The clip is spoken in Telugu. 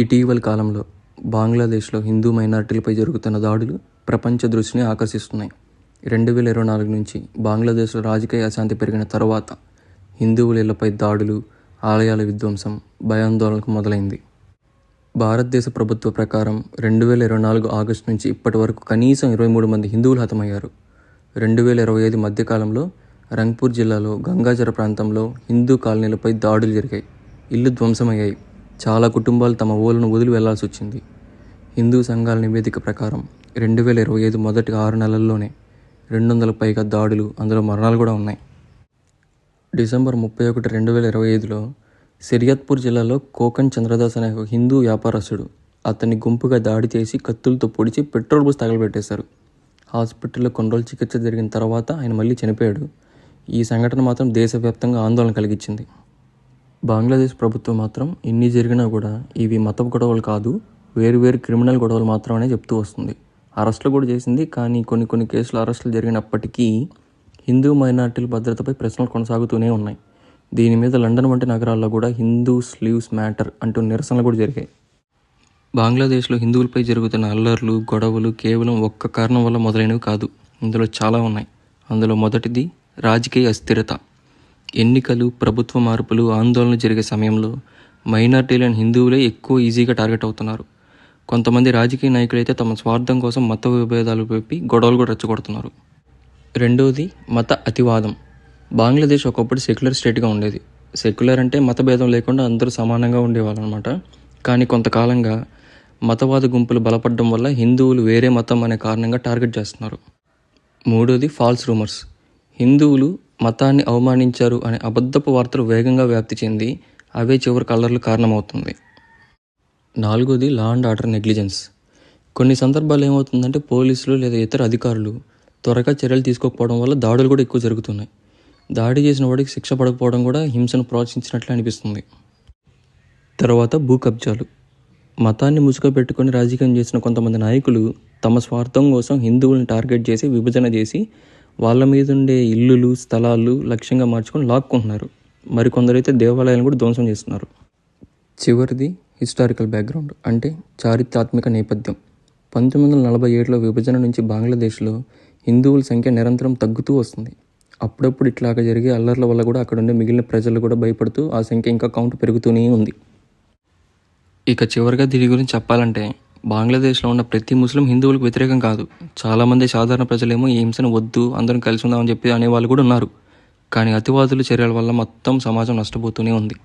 ఇటీవలి కాలంలో బంగ్లాదేశ్లో హిందూ మైనారిటీలపై జరుగుతున్న దాడులు ప్రపంచ దృష్టిని ఆకర్షిస్తున్నాయి. 2024 నుంచి బంగ్లాదేశ్లో రాజకీయ అశాంతి పెరిగిన తర్వాత హిందువుల ఇళ్లపై దాడులు, ఆలయాల విధ్వంసం భయాందోళనకు మొదలైంది. భారతదేశ ప్రభుత్వ ప్రకారం 2024 ఆగస్టు నుంచి ఇప్పటి వరకు కనీసం 23 మంది హిందువులు హతమయ్యారు. 2025 మధ్యకాలంలో రంగ్పూర్ జిల్లాలో గంగాజర ప్రాంతంలో హిందూ కాలనీలపై దాడులు జరిగాయి. ఇల్లు ధ్వంసమయ్యాయి. చాలా కుటుంబాలు తమ ఊళ్ళను వదిలి వెళ్లాల్సి వచ్చింది. హిందూ సంఘాల నివేదిక ప్రకారం 2025 మొదటి 6 నెలల్లోనే 200కు పైగా దాడులు, అందులో మరణాలు కూడా ఉన్నాయి. డిసెంబర్ 31, 2025లో సిరియత్పూర్ జిల్లాలో కోకన్ చంద్రదాస్ అనే ఒక హిందూ వ్యాపారస్తుడు అతన్ని గుంపుగా దాడి చేసి కత్తులతో పొడిచి పెట్రోల్ పోసి తగలబెట్టేశారు. హాస్పిటల్లో కొన్ని రోజులు చికిత్స జరిగిన తర్వాత ఆయన మళ్ళీ చనిపోయాడు. ఈ సంఘటన మాత్రం దేశవ్యాప్తంగా ఆందోళన కలిగించింది. బంగ్లాదేశ్ ప్రభుత్వం మాత్రం ఇన్ని జరిగినా కూడా ఇవి మత గొడవలు కాదు, వేరు క్రిమినల్ గొడవలు మాత్రమే చెప్తూ వస్తుంది. అరెస్టులు కూడా చేసింది. కానీ కొన్ని కేసులు అరెస్టులు జరిగినప్పటికీ హిందూ మైనారిటీల భద్రతపై ప్రశ్నలు కొనసాగుతూనే ఉన్నాయి. దీని మీద లండన్ వంటి నగరాల్లో కూడా హిందూస్ లీవ్స్ మ్యాటర్ అంటూ నిరసనలు కూడా జరిగాయి. బంగ్లాదేశ్లో హిందువులపై జరుగుతున్న అల్లర్లు, గొడవలు కేవలం ఒక్క కారణం వల్ల మొదలైనవి కాదు. ఇందులో చాలా ఉన్నాయి. అందులో మొదటిది రాజకీయ అస్థిరత. ఎన్నికలు, ప్రభుత్వ మార్పులు, ఆందోళనలు జరిగే సమయంలో మైనారిటీలైన హిందువులే ఎక్కువ ఈజీగా టార్గెట్ అవుతున్నారు. కొంతమంది రాజకీయ నాయకులైతే తమ స్వార్థం కోసం మత విభేదాలు పెట్టి గొడవలు కూడా రెచ్చగొడుతున్నారు. రెండోది మత అతివాదం. బంగ్లాదేశ్ ఒకప్పుడు సెక్యులర్ స్టేట్గా ఉండేది. సెక్యులర్ అంటే మత భేదం లేకుండా అందరూ సమానంగా ఉండేవాళ్ళు అనమాట. కానీ కొంతకాలంగా మతవాద గుంపులు బలపడడం వల్ల హిందువులు వేరే మతం అనే కారణంగా టార్గెట్ చేస్తున్నారు. మూడోది ఫాల్స్ రూమర్స్. హిందువులు మతాన్ని అవమానించారు అనే అబద్ధపు వార్తలు వేగంగా వ్యాప్తి చెంది అవే చివరికి అల్లర్లు కారణమవుతుంది. నాలుగోది లా అండ్ ఆర్డర్ నెగ్లిజెన్స్. కొన్ని సందర్భాలు ఏమవుతుందంటే పోలీసులు లేదా ఇతర అధికారులు త్వరగా చర్యలు తీసుకోకపోవడం వల్ల దాడులు కూడా ఎక్కువ జరుగుతున్నాయి. దాడి చేసిన వాడికి శిక్ష పడకపోవడం కూడా హింసను ప్రోత్సహించినట్లు అనిపిస్తుంది. తర్వాత భూ కబ్జాలు. మతాన్ని ముసుగు పెట్టుకొని రాజకీయం చేసిన కొంతమంది నాయకులు తమ స్వార్థం కోసం హిందువులను టార్గెట్ చేసి విభజన చేసి వాళ్ళ మీద ఉండే ఇల్లులు, స్థలాలు లక్ష్యంగా మార్చుకొని లాక్కుంటున్నారు. మరికొందరైతే దేవాలయాలను కూడా ధ్వంసం చేస్తున్నారు. చివరిది హిస్టారికల్ బ్యాక్గ్రౌండ్, అంటే చారిత్రాత్మక నేపథ్యం. 1947లో విభజన నుంచి బంగ్లాదేశ్లో హిందువుల సంఖ్య నిరంతరం తగ్గుతూ వస్తుంది. అప్పుడప్పుడు ఇట్లాగా జరిగే అల్లర్ల వల్ల కూడా అక్కడ ఉండే మిగిలిన ప్రజలు కూడా భయపడుతూ ఆ సంఖ్య ఇంకా కౌంట్ పెరుగుతూనే ఉంది. ఇక చివరిగా దీని గురించి చెప్పాలంటే బంగ్లాదేశ్లో ఉన్న ప్రతి ముస్లిం హిందువులకు వ్యతిరేకం కాదు. చాలామంది సాధారణ ప్రజలేమో ఈ హింసను వద్దు, అందరం కలిసి ఉందామని చెప్పి అనేవాళ్ళు కూడా ఉన్నారు. కానీ అతివాదుల చర్యల వల్ల మొత్తం సమాజం నష్టపోతూనే ఉంది.